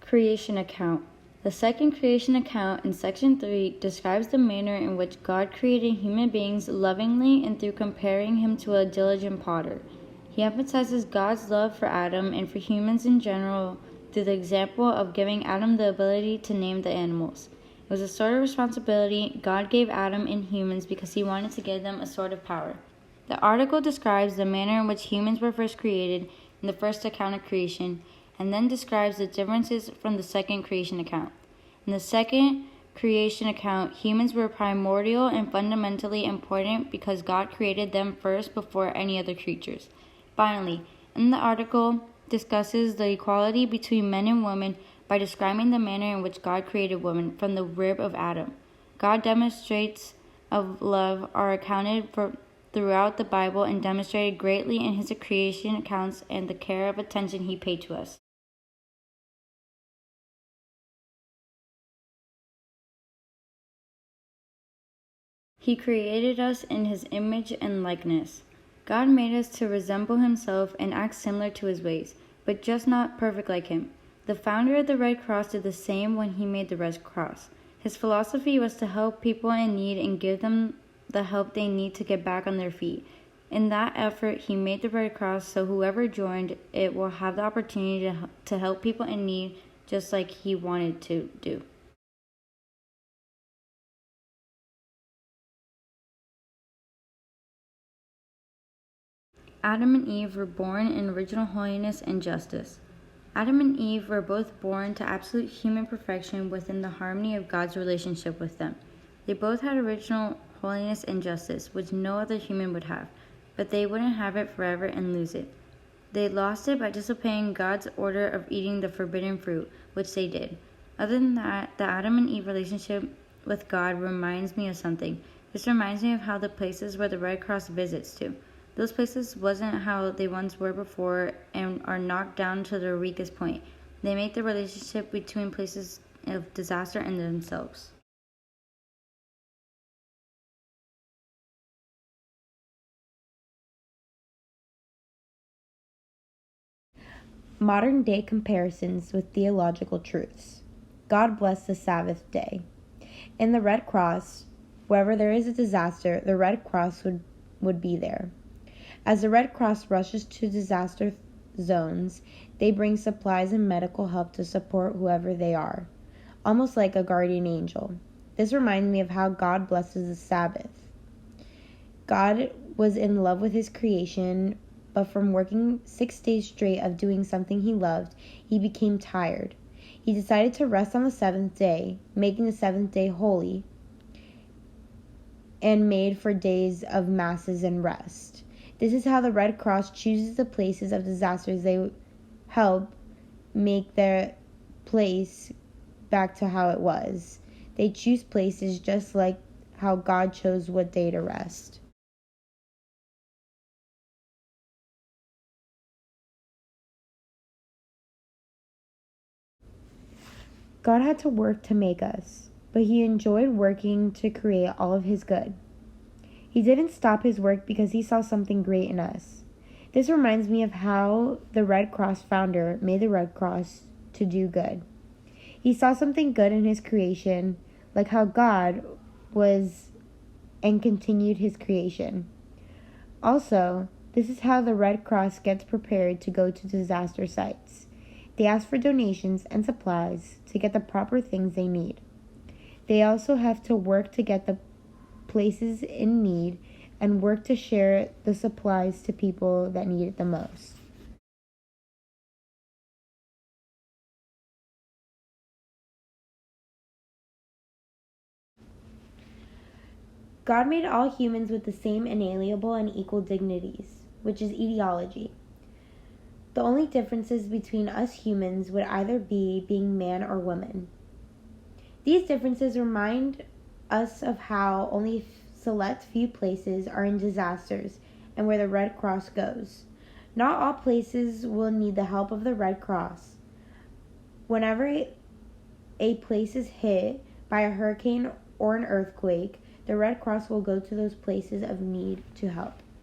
creation account. The second creation account in section 3 describes the manner in which God created human beings lovingly and through comparing him to a diligent potter. He emphasizes God's love for Adam and for humans in general through the example of giving Adam the ability to name the animals. It was a sort of responsibility God gave Adam and humans because he wanted to give them a sort of power. The article describes the manner in which humans were first created in the first account of creation, and then describes the differences from the second creation account. In the second creation account, humans were primordial and fundamentally important because God created them first before any other creatures. Finally, in the article discusses the equality between men and women by describing the manner in which God created women from the rib of Adam. God demonstrates of love are accounted for throughout the Bible and demonstrated greatly in his creation accounts and the care of attention he paid to us. He created us in his image and likeness. God made us to resemble himself and act similar to his ways, but just not perfect like him. The founder of the Red Cross did the same when he made the Red Cross. His philosophy was to help people in need and give them the help they need to get back on their feet. In that effort, he made the Red Cross so whoever joined it will have the opportunity to help people in need just like he wanted to do. Adam and Eve were born in original holiness and justice. Adam and Eve were both born to absolute human perfection within the harmony of God's relationship with them. They both had original holiness and justice, which no other human would have, but they wouldn't have it forever and lose it. They lost it by disobeying God's order of eating the forbidden fruit, which they did. Other than that, the Adam and Eve relationship with God reminds me of something. This reminds me of how the places where the Red Cross visits to. Those places wasn't how they once were before and are knocked down to their weakest point. They make the relationship between places of disaster and themselves. Modern day comparisons with theological truths. God bless the Sabbath day. In the Red Cross, wherever there is a disaster, the Red Cross would be there. As the Red Cross rushes to disaster zones, they bring supplies and medical help to support whoever they are, almost like a guardian angel. This reminds me of how God blesses the Sabbath. God was in love with his creation, but from working 6 days straight of doing something he loved, he became tired. He decided to rest on the seventh day, making the seventh day holy, and made for days of masses and rest. This is how the Red Cross chooses the places of disasters they help make their place back to how it was. They choose places just like how God chose what day to rest. God had to work to make us, but he enjoyed working to create all of his good. He didn't stop his work because he saw something great in us. This reminds me of how the Red Cross founder made the Red Cross to do good. He saw something good in his creation, like how God was and continued his creation. Also, this is how the Red Cross gets prepared to go to disaster sites. They ask for donations and supplies to get the proper things they need. They also have to work to get the places in need and work to share the supplies to people that need it the most. God made all humans with the same inalienable and equal dignities, which is etiology. The only differences between us humans would either be being man or woman. These differences remind us of how only select few places are in disasters and where the Red Cross goes. Not all places will need the help of the Red Cross. Whenever a place is hit by a hurricane or an earthquake, the Red Cross will go to those places of need to help.